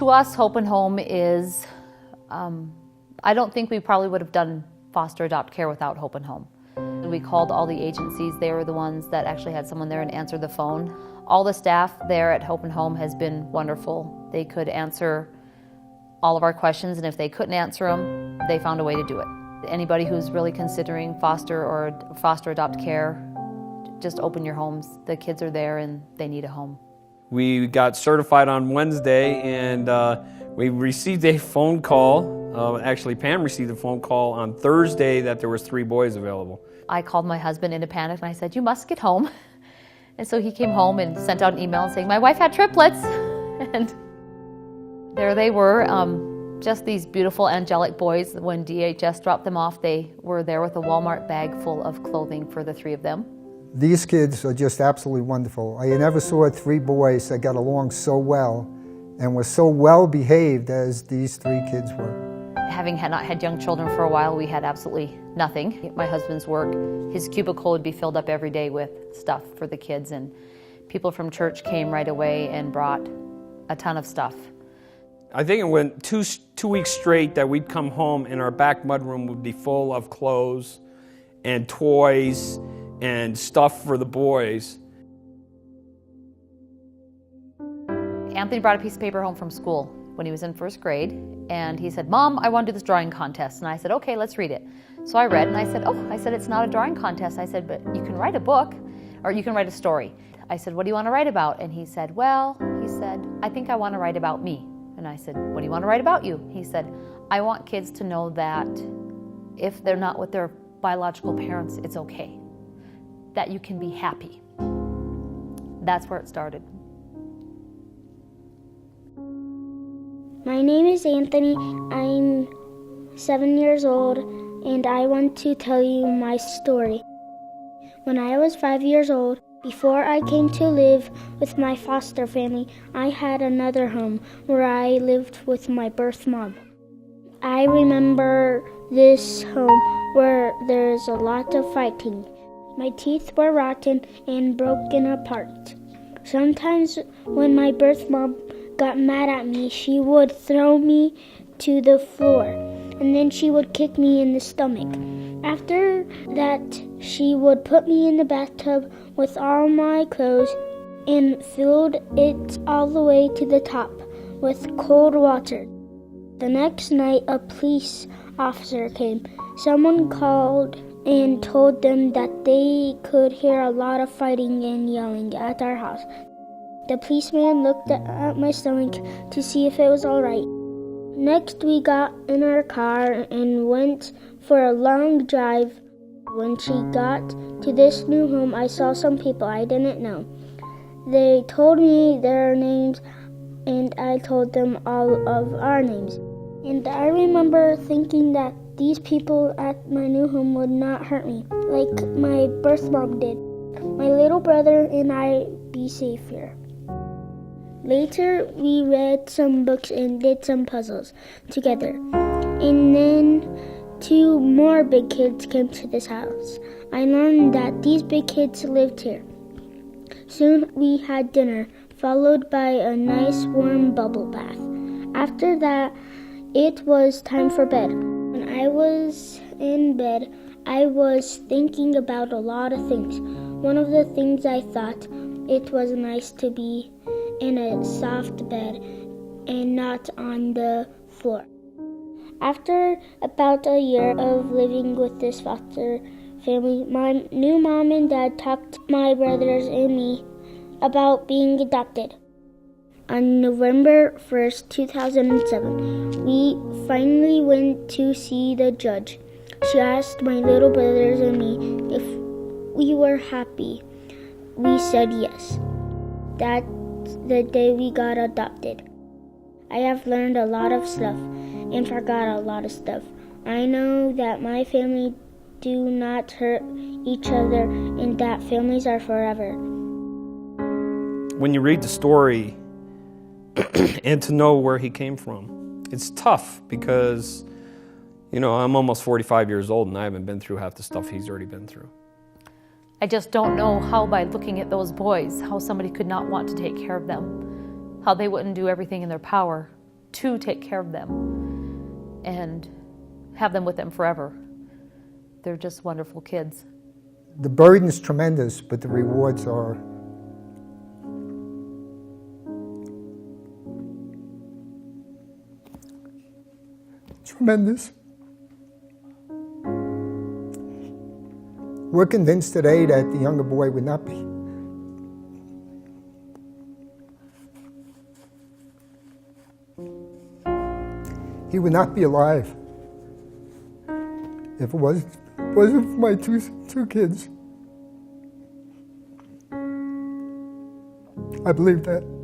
To us, Hope and Home is, I don't think we probably would have done foster adopt care without Hope and Home. We called all the agencies. They were the ones that actually had someone there and answered the phone. All the staff there at Hope and Home has been wonderful. They could answer all of our questions, and if they couldn't answer them, they found a way to do it. Anybody who's really considering foster or foster adopt care, just open your homes. The kids are there and they need a home. We got certified on Wednesday, and we received a phone call. Actually, Pam received a phone call on Thursday that there was 3 boys available. I called my husband in a panic and I said, "You must get home." And so he came home and sent out an email saying, "My wife had triplets." And there they were, just these beautiful angelic boys. When DHS dropped them off, they were there with a Walmart bag full of clothing for the 3 of them. These kids are just absolutely wonderful. I never saw 3 boys that got along so well and were so well behaved as these 3 kids were. Having not had young children for a while, we had absolutely nothing. My husband's work, his cubicle would be filled up every day with stuff for the kids, and people from church came right away and brought a ton of stuff. I think it went two weeks straight that we'd come home and our back mudroom would be full of clothes and toys and stuff for the boys. Anthony brought a piece of paper home from school when he was in 1st grade, and he said, "Mom, I want to do this drawing contest." And I said, "Okay, let's read it." So I read, and I said, "It's not a drawing contest." I said, "But you can write a book, or you can write a story." I said, "What do you want to write about?" And he said, "I think I want to write about me." And I said, "What do you want to write about you?" He said, "I want kids to know that if they're not with their biological parents, it's okay. That you can be happy." That's where it started. My name is Anthony. I'm 7 years old, and I want to tell you my story. When I was 5 years old, before I came to live with my foster family, I had another home where I lived with my birth mom. I remember this home where there's a lot of fighting. My teeth were rotten and broken apart. Sometimes when my birth mom got mad at me, she would throw me to the floor, and then she would kick me in the stomach. After that, she would put me in the bathtub with all my clothes and filled it all the way to the top with cold water. The next night, a police officer came. Someone called and told them that they could hear a lot of fighting and yelling at our house. The policeman looked at my stomach to see if it was all right. Next, we got in our car and went for a long drive. When she got to this new home, I saw some people I didn't know. They told me their names, and I told them all of our names. And I remember thinking that these people at my new home would not hurt me, like my birth mom did. My little brother and I be safe here. Later, we read some books and did some puzzles together. And then 2 more big kids came to this house. I learned that these big kids lived here. Soon we had dinner, followed by a nice warm bubble bath. After that, it was time for bed. When I was in bed, I was thinking about a lot of things. One of the things I thought, it was nice to be in a soft bed and not on the floor. After about a year of living with this foster family, my new mom and dad talked to my brothers and me about being adopted. On November 1st, 2007, we finally went to see the judge. She asked my little brothers and me if we were happy. We said yes. That's the day we got adopted. I have learned a lot of stuff and forgot a lot of stuff. I know that my family do not hurt each other and that families are forever. When you read the story and to know where he came from, it's tough because, I'm almost 45 years old and I haven't been through half the stuff he's already been through. I just don't know how, by looking at those boys, how somebody could not want to take care of them, how they wouldn't do everything in their power to take care of them and have them with them forever. They're just wonderful kids. The burden's tremendous, but the rewards are tremendous. We're convinced today that the younger boy would not be. He would not be alive if it wasn't for my two kids. I believe that.